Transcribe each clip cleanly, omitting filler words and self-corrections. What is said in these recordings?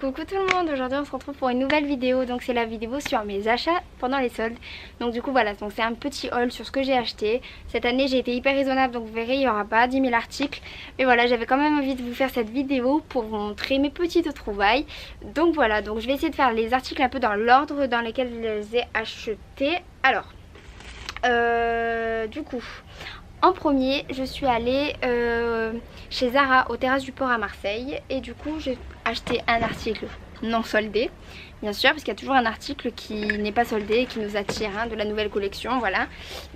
Coucou tout le monde, aujourd'hui on se retrouve pour une nouvelle vidéo. Donc c'est la vidéo sur mes achats pendant les soldes. Donc du coup voilà, donc c'est un petit haul sur ce que j'ai acheté. Cette année j'ai été hyper raisonnable, donc vous verrez il n'y aura pas 10 000 articles. Mais voilà, j'avais quand même envie de vous faire cette vidéo pour vous montrer mes petites trouvailles. Donc voilà, donc je vais essayer de faire les articles un peu dans l'ordre dans lesquels je les ai achetés. Alors, du coup... En premier, je suis allée chez Zara aux Terrasses du Port à Marseille et du coup j'ai acheté un article non soldé, bien sûr, parce qu'il y a toujours un article qui n'est pas soldé et qui nous attire, hein, de la nouvelle collection, voilà.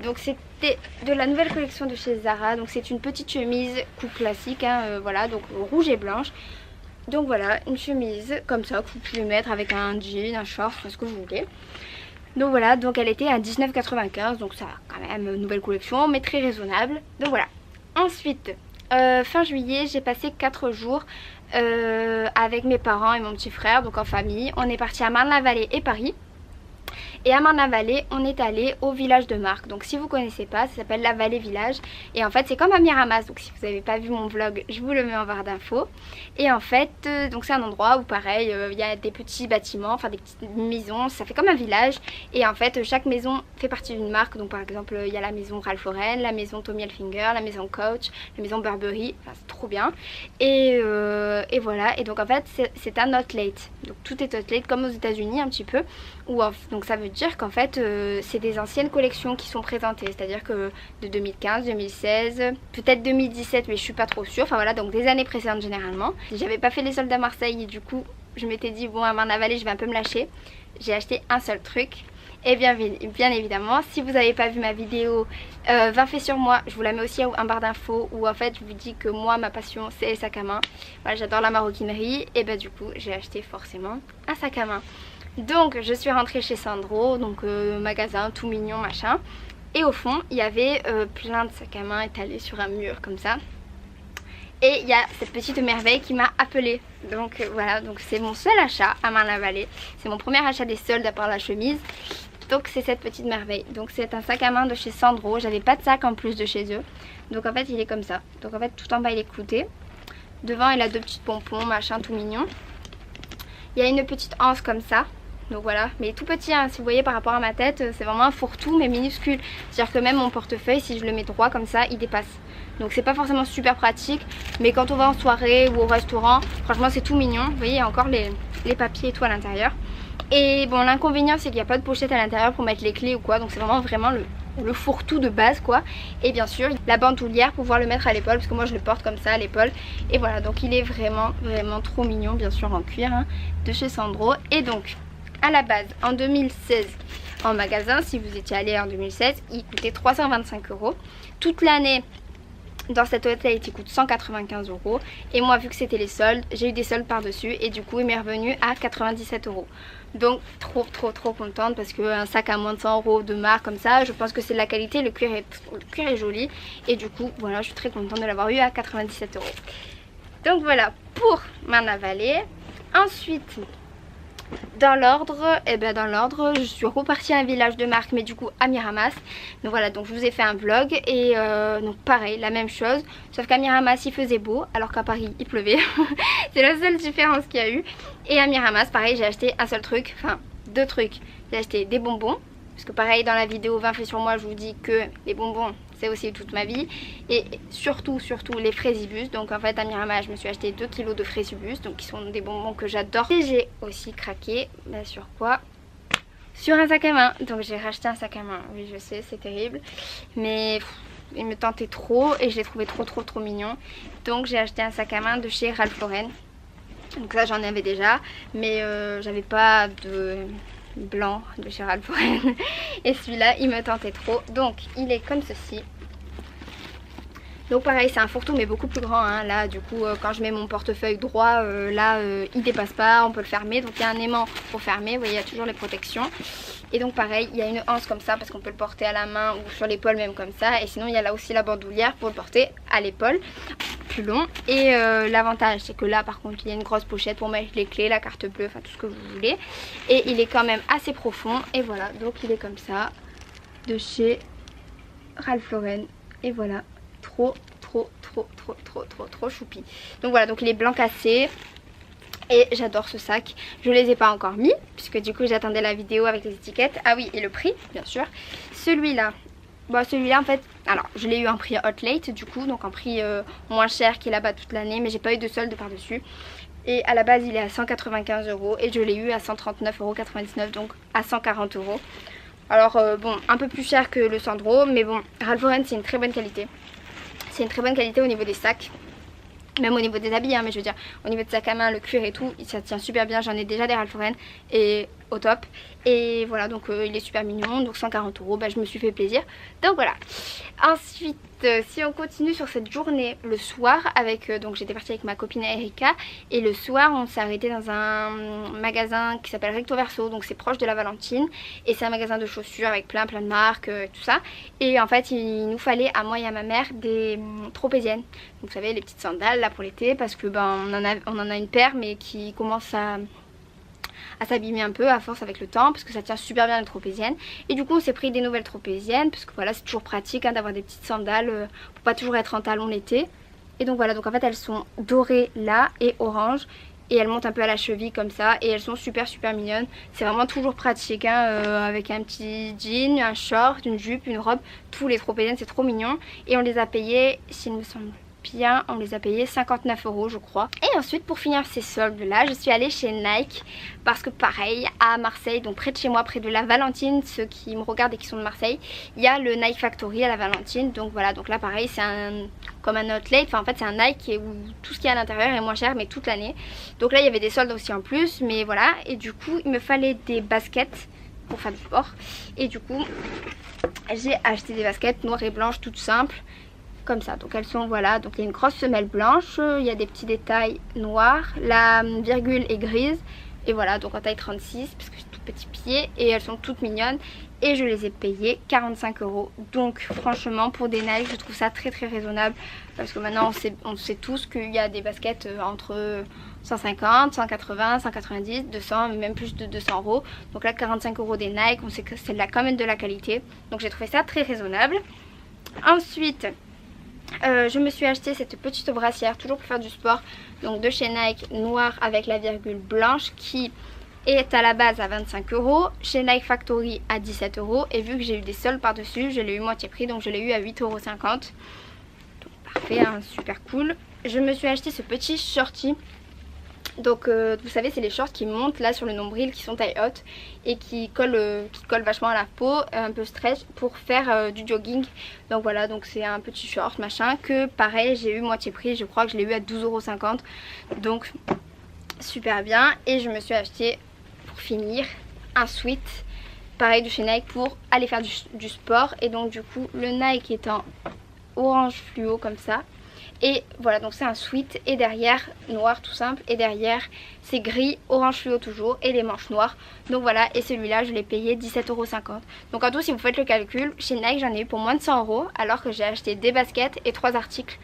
Donc c'était de la nouvelle collection de chez Zara, donc c'est une petite chemise coupe classique, hein, voilà, donc rouge et blanche. Donc voilà, une chemise comme ça que vous pouvez mettre avec un jean, un short, enfin, ce que vous voulez. Donc voilà, donc elle était à 19,95, donc ça quand même une nouvelle collection mais très raisonnable. Donc voilà. Ensuite, fin juillet, j'ai passé 4 jours avec mes parents et mon petit frère, donc en famille. On est parti à Marne-la-Vallée et Paris. Et à Marne-la-Vallée, on est allé au village de Marc. Donc si vous connaissez pas, ça s'appelle la Vallée Village. Et en fait, c'est comme à Miramas. Donc si vous n'avez pas vu mon vlog, je vous le mets en barre d'infos. Et en fait, donc c'est un endroit où pareil, il y a des petits bâtiments, enfin des petites maisons. Ça fait comme un village. Et en fait, chaque maison fait partie d'une marque. Donc par exemple, il y a la maison Ralph Lauren, la maison Tommy Hilfiger, la maison Coach, la maison Burberry. Enfin, c'est trop bien. Et voilà. Et donc en fait, c'est un outlet. Donc tout est outlet comme aux États-Unis un petit peu. Donc ça veut dire qu'en fait c'est des anciennes collections qui sont présentées, c'est-à-dire que de 2015, 2016, peut-être 2017 mais je suis pas trop sûre, enfin voilà, donc des années précédentes généralement. J'avais pas fait les soldes à Marseille et du coup je m'étais dit bon, à Marne-la-Vallée je vais un peu me lâcher. J'ai acheté un seul truc et bien évidemment si vous n'avez pas vu ma vidéo 20 faits sur moi, je vous la mets aussi en barre d'infos où en fait je vous dis que moi ma passion c'est les sacs à main. Voilà, j'adore la maroquinerie et ben du coup j'ai acheté forcément un sac à main. Donc je suis rentrée chez Sandro, donc magasin tout mignon machin. Et au fond il y avait plein de sacs à main étalés sur un mur comme ça. Et il y a cette petite merveille qui m'a appelée. Donc voilà, donc c'est mon seul achat à Marne-la-Vallée. C'est mon premier achat des soldes à part la chemise. Donc c'est cette petite merveille. Donc c'est un sac à main de chez Sandro. J'avais pas de sac en plus de chez eux. Donc en fait il est comme ça. Donc en fait tout en bas il est clouté. Devant il a deux petites pompons machin tout mignon. Il y a une petite anse comme ça. Donc voilà, mais tout petit, hein, si vous voyez par rapport à ma tête, c'est vraiment un fourre-tout mais minuscule. C'est-à-dire que même mon portefeuille, si je le mets droit comme ça, il dépasse. Donc c'est pas forcément super pratique, mais quand on va en soirée ou au restaurant, franchement c'est tout mignon. Vous voyez, il y a encore les papiers et tout à l'intérieur. Et bon, l'inconvénient c'est qu'il n'y a pas de pochette à l'intérieur pour mettre les clés ou quoi. Donc c'est vraiment le fourre-tout de base quoi. Et bien sûr la bandoulière pour pouvoir le mettre à l'épaule, parce que moi je le porte comme ça à l'épaule. Et voilà, donc il est vraiment trop mignon, bien sûr en cuir, hein, de chez Sandro. Et donc à la base en 2016 en magasin, si vous étiez allé en 2016, il coûtait 325 €. Toute l'année dans cette outlet il coûte 195 €. Et moi vu que c'était les soldes, j'ai eu des soldes par dessus et du coup il m'est revenu à 97 €. Donc trop contente, parce qu'un sac à moins de 100 € de marque comme ça, je pense que c'est de la qualité, le cuir est joli. Et du coup voilà, je suis très contente de l'avoir eu à 97 €. Donc voilà pour Marne-la-Vallée. Ensuite dans l'ordre, je suis repartie à un village de Marc, mais du coup à Miramas. Donc voilà, donc je vous ai fait un vlog et donc pareil, la même chose, sauf qu'à Miramas il faisait beau alors qu'à Paris il pleuvait. C'est la seule différence qu'il y a eu. Et à Miramas pareil, j'ai acheté un seul truc, enfin deux trucs. J'ai acheté des bonbons, parce que pareil dans la vidéo 20 faits sur moi je vous dis que les bonbons c'est aussi toute ma vie. Et surtout les fraisibus. Donc en fait à Miramas je me suis acheté 2 kilos de fraisibus, donc qui sont des bonbons que j'adore. Et j'ai aussi craqué, bah, sur quoi? Sur un sac à main. Donc j'ai racheté un sac à main. Oui je sais, c'est terrible, mais il me tentait trop et je l'ai trouvé trop mignon. Donc j'ai acheté un sac à main de chez Ralph Lauren. Donc ça j'en avais déjà, mais j'avais pas de blanc de chez Ralph Lauren. Et celui-là il me tentait trop, donc il est comme ceci. Donc pareil, c'est un fourre-tout mais beaucoup plus grand, hein. Là du coup quand je mets mon portefeuille droit, il dépasse pas, on peut le fermer. Donc il y a un aimant pour fermer, vous voyez, il y a toujours les protections. Et donc pareil, il y a une anse comme ça parce qu'on peut le porter à la main ou sur l'épaule même comme ça. Et sinon il y a là aussi la bandoulière pour le porter à l'épaule, plus long. Et l'avantage c'est que là par contre il y a une grosse pochette pour mettre les clés, la carte bleue, enfin tout ce que vous voulez. Et il est quand même assez profond. Et voilà, donc il est comme ça, de chez Ralph Lauren. Et voilà, trop choupi. Donc voilà, donc il est blanc cassé. Et j'adore ce sac. Je les ai pas encore mis puisque du coup j'attendais la vidéo avec les étiquettes. Ah oui, et le prix bien sûr. Celui-là, bon celui-là en fait, alors je l'ai eu en prix hot late du coup, donc en prix moins cher qui est là-bas toute l'année, mais j'ai pas eu de solde par dessus. Et à la base il est à 195 € et je l'ai eu à 139,99 €, donc à 140 €. Alors bon, un peu plus cher que le Sandro, mais bon, Ralph Lauren c'est une très bonne qualité. C'est une très bonne qualité au niveau des sacs. Même au niveau des habits, hein, mais je veux dire, au niveau de sac à main, le cuir et tout, ça tient super bien. J'en ai déjà des Ralph Lauren et au top. Et voilà, donc il est super mignon, donc 140 €, bah, je me suis fait plaisir. Donc voilà. Ensuite, si on continue sur cette journée, le soir, avec donc j'étais partie avec ma copine Erika. Et le soir, on s'est arrêté dans un magasin qui s'appelle Recto Verso, donc c'est proche de la Valentine. Et c'est un magasin de chaussures avec plein de marques, tout ça. Et en fait, il nous fallait, à moi et à ma mère, des tropéziennes. Donc vous savez, les petites sandales là pour l'été, parce que ben on en a une paire, mais qui commence à s'abîmer un peu à force avec le temps, parce que ça tient super bien les tropéziennes. Et du coup on s'est pris des nouvelles tropéziennes, parce que voilà, c'est toujours pratique hein, d'avoir des petites sandales pour pas toujours être en talons l'été. Et donc voilà, donc en fait elles sont dorées là et orange, et elles montent un peu à la cheville comme ça, et elles sont super mignonnes. C'est vraiment toujours pratique hein, avec un petit jean, un short, une jupe, une robe, tous les tropéziennes, c'est trop mignon. Et on les a payés, s'il me semble bien, on les a payés 59 € je crois. Et ensuite pour finir ces soldes là, je suis allée chez Nike, parce que pareil à Marseille, donc près de chez moi, près de la Valentine, ceux qui me regardent et qui sont de Marseille, il y a le Nike Factory à la Valentine. Donc voilà, donc là pareil c'est comme un outlet, enfin en fait c'est un Nike où tout ce qui est à l'intérieur est moins cher, mais toute l'année. Donc là il y avait des soldes aussi en plus, mais voilà. Et du coup il me fallait des baskets pour faire du sport, et du coup j'ai acheté des baskets noires et blanches toutes simples comme ça. Donc elles sont, voilà, donc il y a une grosse semelle blanche, il y a des petits détails noirs, la virgule est grise, et voilà, donc en taille 36 parce que j'ai tout petit pied, et elles sont toutes mignonnes. Et je les ai payées 45 €. Donc franchement pour des Nike je trouve ça très raisonnable, parce que maintenant on sait tous qu'il y a des baskets entre 150, 180, 190, 200, même plus de 200 €. Donc là 45 € des Nike, on sait que c'est là quand même de la qualité, donc j'ai trouvé ça très raisonnable. Ensuite je me suis acheté cette petite brassière, toujours pour faire du sport, donc de chez Nike, noire avec la virgule blanche, qui est à la base à 25 €, chez Nike Factory à 17 €, et vu que j'ai eu des soldes par dessus, je l'ai eu moitié prix, donc je l'ai eu à 8,50 €. Donc parfait, hein, super cool. Je me suis acheté ce petit shorty. Donc vous savez, c'est les shorts qui montent là sur le nombril, qui sont taille haute et qui collent vachement à la peau, un peu stretch, pour faire du jogging. Donc voilà, donc c'est un petit short machin que pareil j'ai eu moitié prix, je crois que je l'ai eu à 12,50 €. Donc super bien. Et je me suis acheté pour finir un sweat pareil de chez Nike pour aller faire du sport. Et donc du coup le Nike est en orange fluo comme ça. Et voilà, donc c'est un sweat, et derrière noir tout simple, et derrière c'est gris, orange fluo toujours, et les manches noires. Donc voilà, et celui-là je l'ai payé 17,50 €. Donc en tout, si vous faites le calcul, chez Nike j'en ai eu pour moins de 100 €, alors que j'ai acheté des baskets et 3 articles.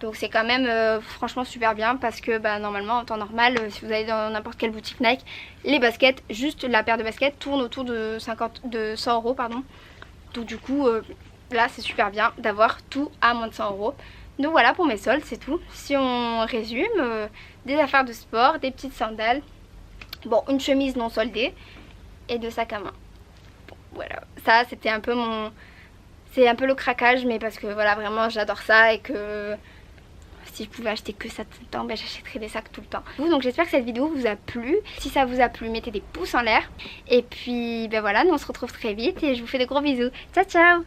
Donc c'est quand même franchement super bien, parce que bah, normalement en temps normal, si vous allez dans n'importe quelle boutique Nike, les baskets, juste la paire de baskets tourne autour de 100 € pardon. Donc du coup là c'est super bien d'avoir tout à moins de 100 €. Donc voilà pour mes soldes, c'est tout. Si on résume, des affaires de sport, des petites sandales, bon, une chemise non soldée et 2 sacs à main. Bon, voilà, ça c'était un peu c'est un peu le craquage, mais parce que voilà, vraiment j'adore ça, et que si je pouvais acheter que ça tout le temps, ben, j'achèterais des sacs tout le temps. Donc j'espère que cette vidéo vous a plu. Si ça vous a plu, mettez des pouces en l'air. Et puis ben voilà, nous on se retrouve très vite, et je vous fais des gros bisous. Ciao ciao.